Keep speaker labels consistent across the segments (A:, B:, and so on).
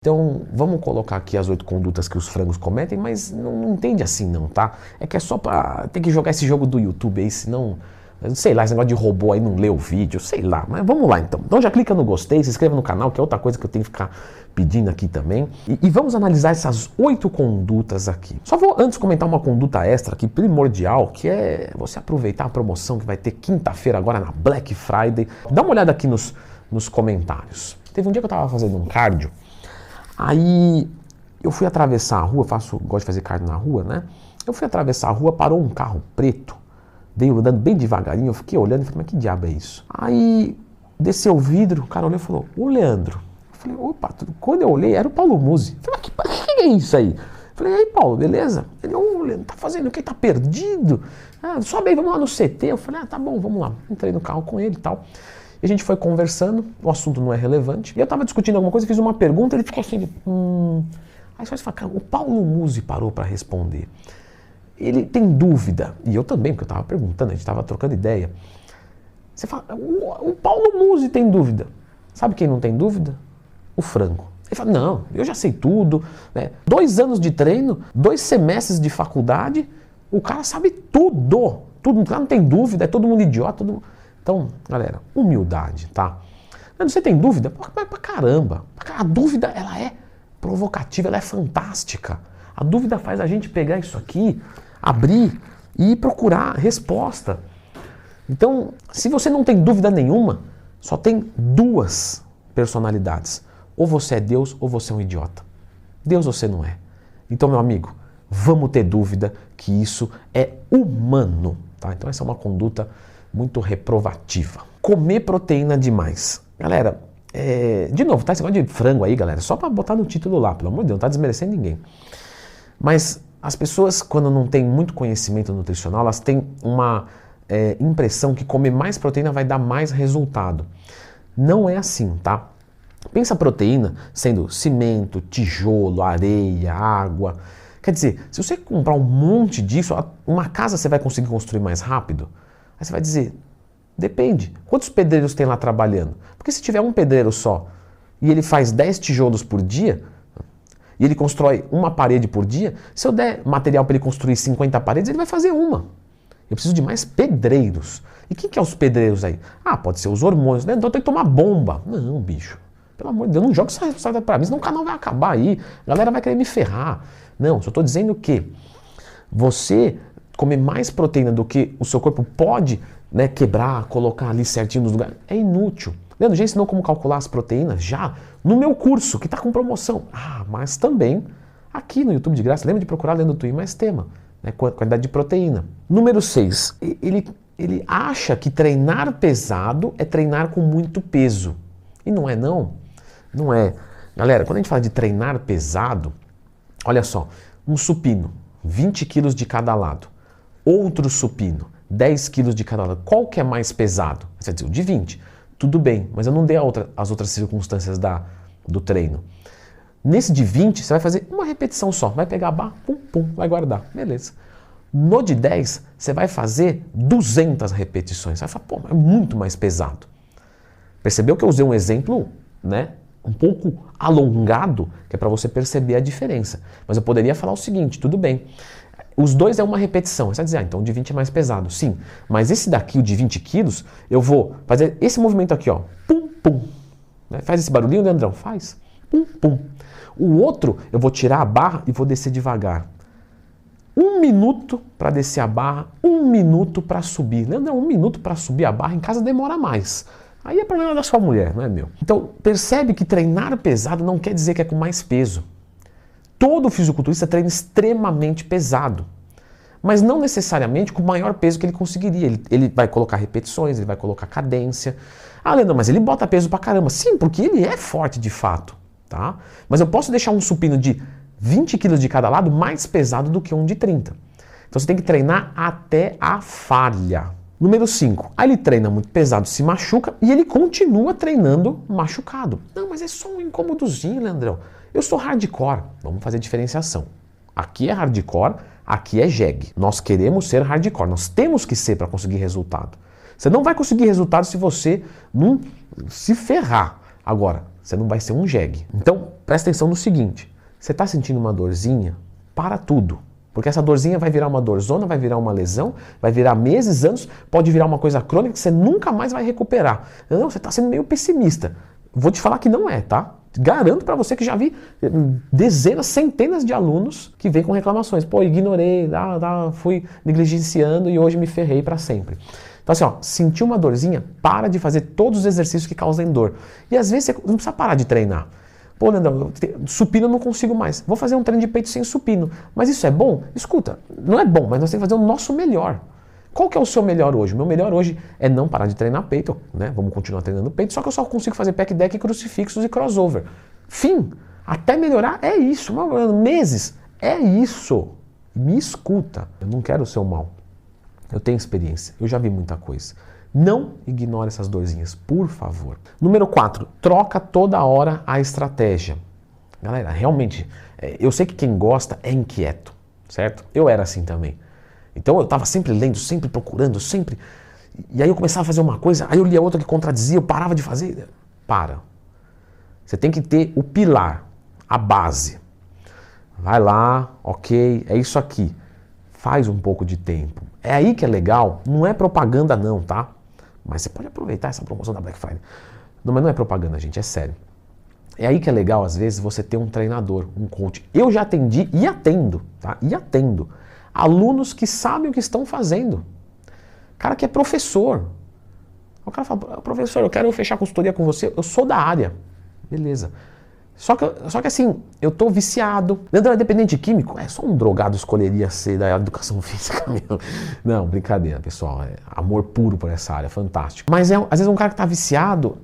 A: Então, vamos colocar aqui as 8 condutas que os frangos cometem, mas não entende assim não, tá? É que é só pra ter que jogar esse jogo do YouTube aí, senão, sei lá, esse negócio de robô aí não lê o vídeo, sei lá. Mas vamos lá então. Então já clica no gostei, se inscreva no canal, que é outra coisa que eu tenho que ficar pedindo aqui também. E vamos analisar essas 8 condutas aqui. Só vou antes comentar uma conduta extra aqui, primordial, que é você aproveitar a promoção que vai ter quinta-feira agora na Black Friday. Dá uma olhada aqui nos comentários. Teve um dia que eu tava fazendo um cardio. Aí eu fui atravessar a rua, gosto de fazer cardio na rua, né? Eu fui atravessar a rua, parou um carro preto, veio andando bem devagarinho, eu fiquei olhando e falei, mas que diabo é isso? Aí desceu o vidro, o cara olhou e falou, ô Leandro. Eu falei, opa, quando eu olhei era o Paulo Musi. Eu falei, mas que é isso aí? Eu falei, e aí Paulo, beleza? Ele, ô Leandro, tá fazendo o que? Tá perdido? Ah, sobe aí, vamos lá no CT. Eu falei, ah, tá bom, vamos lá. Entrei no carro com ele e tal. E a gente foi conversando, o assunto não é relevante. E eu tava discutindo alguma coisa, fiz uma pergunta, ele ficou assim, Aí você fala, cara, o Paulo Musi parou para responder. Ele tem dúvida, e eu também, porque eu tava perguntando, a gente tava trocando ideia. Você fala, o Paulo Musi tem dúvida. Sabe quem não tem dúvida? O frango. Ele fala, não, eu já sei tudo, né? 2 anos de treino, 2 semestres de faculdade, o cara sabe tudo. O cara não tem dúvida, é todo mundo idiota, todo mundo... Então, galera, humildade, tá? Você tem dúvida? Pra caramba. A dúvida, ela é provocativa, ela é fantástica. A dúvida faz a gente pegar isso aqui, abrir e procurar resposta. Então, se você não tem dúvida nenhuma, só tem 2 personalidades. Ou você é Deus ou você é um idiota. Deus você não é. Então, meu amigo, vamos ter dúvida que isso é humano, tá? Então, essa é uma conduta muito reprovativa. Comer proteína demais. Galera, de novo, tá? Esse negócio de frango aí, galera, só para botar no título lá, pelo amor de Deus, não tá desmerecendo ninguém. Mas as pessoas, quando não têm muito conhecimento nutricional, elas têm uma impressão que comer mais proteína vai dar mais resultado. Não é assim, tá? Pensa a proteína sendo cimento, tijolo, areia, água. Quer dizer, se você comprar um monte disso, uma casa você vai conseguir construir mais rápido? Aí você vai dizer, depende. Quantos pedreiros tem lá trabalhando? Porque se tiver um pedreiro só e ele faz 10 tijolos por dia e ele constrói uma parede por dia, se eu der material para ele construir 50 paredes, ele vai fazer uma. Eu preciso de mais pedreiros. E quem que é os pedreiros aí? Ah, pode ser os hormônios, né? Então eu tenho que tomar bomba. Não, bicho. Pelo amor de Deus, não joga essa responsabilidade para mim, senão o canal vai acabar aí. A galera vai querer me ferrar. Não, só estou dizendo que você comer mais proteína do que o seu corpo pode, né, quebrar, colocar ali certinho nos lugares, é inútil. Leandro, já ensinou como calcular as proteínas? Já? No meu curso, que está com promoção. Ah, mas também aqui no YouTube de graça. Lembra de procurar Leandro Twin mais tema, né, quantidade de proteína. Número 6. Ele acha que treinar pesado é treinar com muito peso. E não é não. Não é. Galera, quando a gente fala de treinar pesado, olha só, um supino, 20 quilos de cada lado. Outro supino, 10 quilos de cada lado. Qual que é mais pesado? Você vai dizer, o de 20. Tudo bem, mas eu não dei as outras circunstâncias do treino. Nesse de 20, você vai fazer uma repetição só. Vai pegar a barra, pum, pum, vai guardar. Beleza. No de 10, você vai fazer 200 repetições. Você vai falar, pô, é muito mais pesado. Percebeu que eu usei um exemplo, né, um pouco alongado, que é para você perceber a diferença. Mas eu poderia falar o seguinte, tudo bem. Os 2 é uma repetição. Você vai dizer, então o de 20 é mais pesado. Sim, mas esse daqui, o de 20 quilos, eu vou fazer esse movimento aqui, ó. Pum, pum. Né? Faz esse barulhinho, Leandrão? Faz. Pum, pum. O outro, eu vou tirar a barra e vou descer devagar. 1 minuto para descer a barra, 1 minuto para subir. Leandrão, 1 minuto para subir a barra em casa demora mais. Aí é problema da sua mulher, não é meu. Então, percebe que treinar pesado não quer dizer que é com mais peso. Todo fisiculturista treina extremamente pesado, mas não necessariamente com o maior peso que ele conseguiria. Ele vai colocar repetições, ele vai colocar cadência. Ah, Leandro, mas ele bota peso pra caramba. Sim, porque ele é forte de fato, tá? Mas eu posso deixar um supino de 20 quilos de cada lado mais pesado do que um de 30. Então você tem que treinar até a falha. Número 5. Aí ele treina muito pesado, se machuca e ele continua treinando machucado. Não, mas é só um incômodozinho, Leandrão. Eu sou hardcore. Vamos fazer diferenciação. Aqui é hardcore, aqui é jegue. Nós queremos ser hardcore. Nós temos que ser para conseguir resultado. Você não vai conseguir resultado se você não se ferrar. Agora, você não vai ser um jegue. Então, presta atenção no seguinte. Você está sentindo uma dorzinha? Para tudo. Porque essa dorzinha vai virar uma dorzona, vai virar uma lesão, vai virar meses, anos, pode virar uma coisa crônica que você nunca mais vai recuperar. Não, você está sendo meio pessimista. Vou te falar que não é, tá? Garanto para você que já vi dezenas, centenas de alunos que vêm com reclamações. Pô, ignorei, fui negligenciando e hoje me ferrei para sempre. Então assim, ó, sentiu uma dorzinha, para de fazer todos os exercícios que causem dor. E às vezes você não precisa parar de treinar. Pô, Leandrão, supino eu não consigo mais. Vou fazer um treino de peito sem supino. Mas isso é bom? Escuta, não é bom, mas nós temos que fazer o nosso melhor. Qual que é o seu melhor hoje? O meu melhor hoje é não parar de treinar peito, né? Vamos continuar treinando peito, só que eu só consigo fazer pec deck, crucifixos e crossover. Fim. Até melhorar é isso. Meses. É isso. Me escuta. Eu não quero o seu mal. Eu tenho experiência. Eu já vi muita coisa. Não ignore essas dorzinhas, por favor. Número 4, troca toda hora a estratégia. Galera, realmente, eu sei que quem gosta é inquieto, certo? Eu era assim também. Então eu estava sempre lendo, sempre procurando, sempre... E aí eu começava a fazer uma coisa, aí eu lia outra que contradizia, eu parava de fazer. Para. Você tem que ter o pilar, a base. Vai lá, ok, é isso aqui. Faz um pouco de tempo. É aí que é legal, não é propaganda não, tá? Mas você pode aproveitar essa promoção da Black Friday. Não, mas não é propaganda, gente, é sério. É aí que é legal, às vezes, você ter um treinador, um coach. Eu já atendi e atendo, tá? E atendo alunos que sabem o que estão fazendo. Cara que é professor. O cara fala, professor, eu quero fechar consultoria com você, eu sou da área. Beleza. Só que assim, eu tô viciado. Leandro é dependente de químico? É, só um drogado escolheria ser da educação física mesmo. Não, brincadeira, pessoal. É amor puro por essa área, fantástico. Mas às vezes um cara que tá viciado,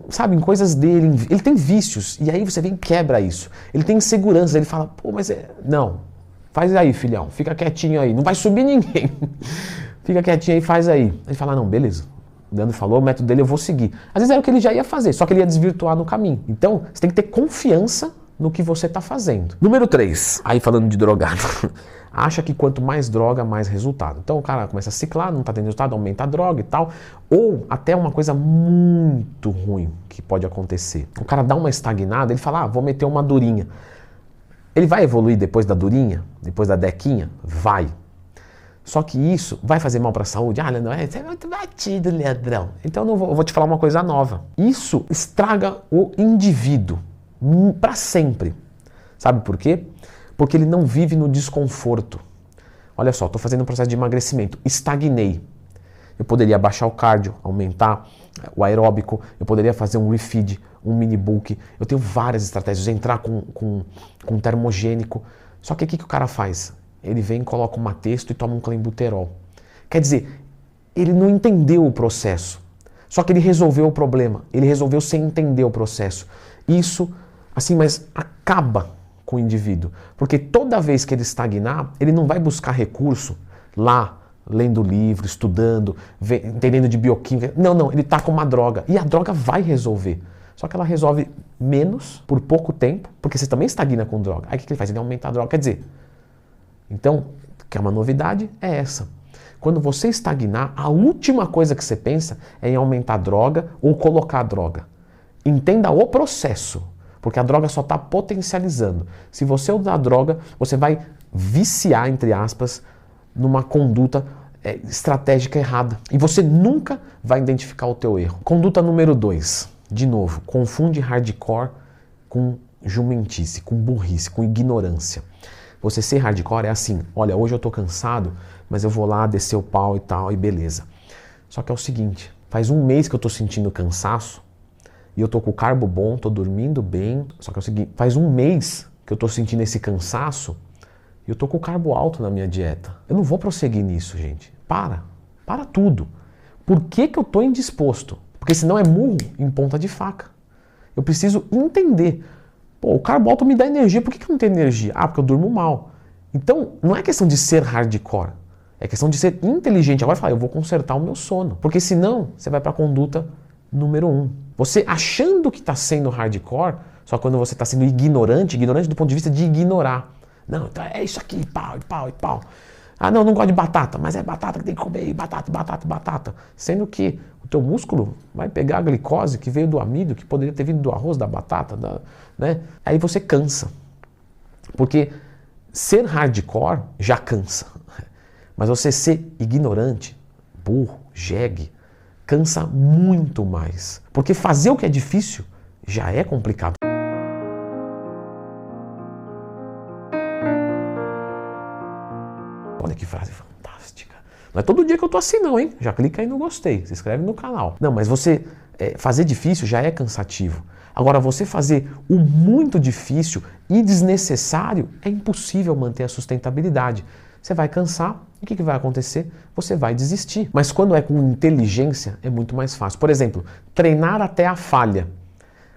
A: sabe, em coisas dele, ele tem vícios, e aí você vem e quebra isso. Ele tem insegurança, ele fala, pô, mas não, faz aí, filhão, fica quietinho aí, não vai subir ninguém. Fica quietinho aí, faz aí. Ele fala, não, beleza. O Leandro falou, o método dele eu vou seguir. Às vezes era o que ele já ia fazer, só que ele ia desvirtuar no caminho. Então, você tem que ter confiança no que você está fazendo. Número 3, aí falando de drogado, acha que quanto mais droga, mais resultado. Então o cara começa a ciclar, não está tendo resultado, aumenta a droga e tal. Ou até uma coisa muito ruim que pode acontecer. O cara dá uma estagnada, ele fala, vou meter uma durinha. Ele vai evoluir depois da durinha? Depois da dequinha? Vai. Só que isso vai fazer mal para a saúde? Ah, Leandrão, você é muito batido, Leandrão. Então eu vou te falar uma coisa nova. Isso estraga o indivíduo para sempre. Sabe por quê? Porque ele não vive no desconforto. Olha só, estou fazendo um processo de emagrecimento, estagnei. Eu poderia baixar o cardio, aumentar o aeróbico, eu poderia fazer um refeed, um mini bulk. Eu tenho várias estratégias, entrar com termogênico. Só que o que o cara faz? Ele vem, coloca um matesto e toma um clenbuterol. Quer dizer, ele não entendeu o processo. Só que ele resolveu o problema. Ele resolveu sem entender o processo. Isso, assim, mas acaba com o indivíduo. Porque toda vez que ele estagnar, ele não vai buscar recurso lá, lendo livro, estudando, entendendo de bioquímica. Não, ele tá com uma droga. E a droga vai resolver. Só que ela resolve menos, por pouco tempo, porque você também estagna com droga. Aí o que ele faz? Ele aumenta a droga. Quer dizer... Então, que é uma novidade, é essa. Quando você estagnar, a última coisa que você pensa é em aumentar a droga ou colocar a droga. Entenda o processo, porque a droga só está potencializando. Se você usar a droga, você vai viciar, entre aspas, numa conduta estratégica errada. E você nunca vai identificar o teu erro. Conduta número 2. De novo, confunde hardcore com jumentice, com burrice, com ignorância. Você ser hardcore é assim, olha, hoje eu tô cansado, mas eu vou lá descer o pau e tal, e beleza. Só que é o seguinte, faz um mês que eu tô sentindo cansaço, e eu tô com o carbo bom, tô dormindo bem, só que é o seguinte, faz um mês que eu tô sentindo esse cansaço, e eu tô com o carbo alto na minha dieta. Eu não vou prosseguir nisso, gente. Para tudo. Por que eu tô indisposto? Porque senão é murro em ponta de faca. Eu preciso entender. Pô, o carbo alto me dá energia, por que eu não tenho energia? Ah, porque eu durmo mal. Então, não é questão de ser hardcore, é questão de ser inteligente. Agora falar, eu vou consertar o meu sono. Porque senão, você vai para a conduta número 1. Você achando que está sendo hardcore, só quando você está sendo ignorante do ponto de vista de ignorar. Não, então é isso aqui, pau. Ah, não, não gosto de batata, mas é batata que tem que comer, batata, batata, batata. Sendo que o teu músculo vai pegar a glicose que veio do amido, que poderia ter vindo do arroz, da batata, né? Aí você cansa. Porque ser hardcore já cansa. Mas você ser ignorante, burro, jegue, cansa muito mais. Porque fazer o que é difícil já é complicado. Olha que frase fantástica. Não é todo dia que eu tô assim não, hein? Já clica aí no gostei, se inscreve no canal. Não, mas você fazer difícil já é cansativo. Agora, você fazer o muito difícil e desnecessário é impossível manter a sustentabilidade. Você vai cansar e o que vai acontecer? Você vai desistir. Mas quando é com inteligência, é muito mais fácil. Por exemplo, treinar até a falha.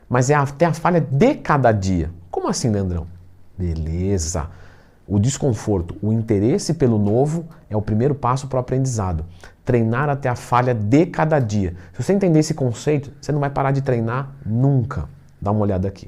A: Mas é até a falha de cada dia. Como assim, Leandrão? Beleza. O desconforto, o interesse pelo novo é o primeiro passo para o aprendizado. Treinar até a falha de cada dia. Se você entender esse conceito, você não vai parar de treinar nunca. Dá uma olhada aqui.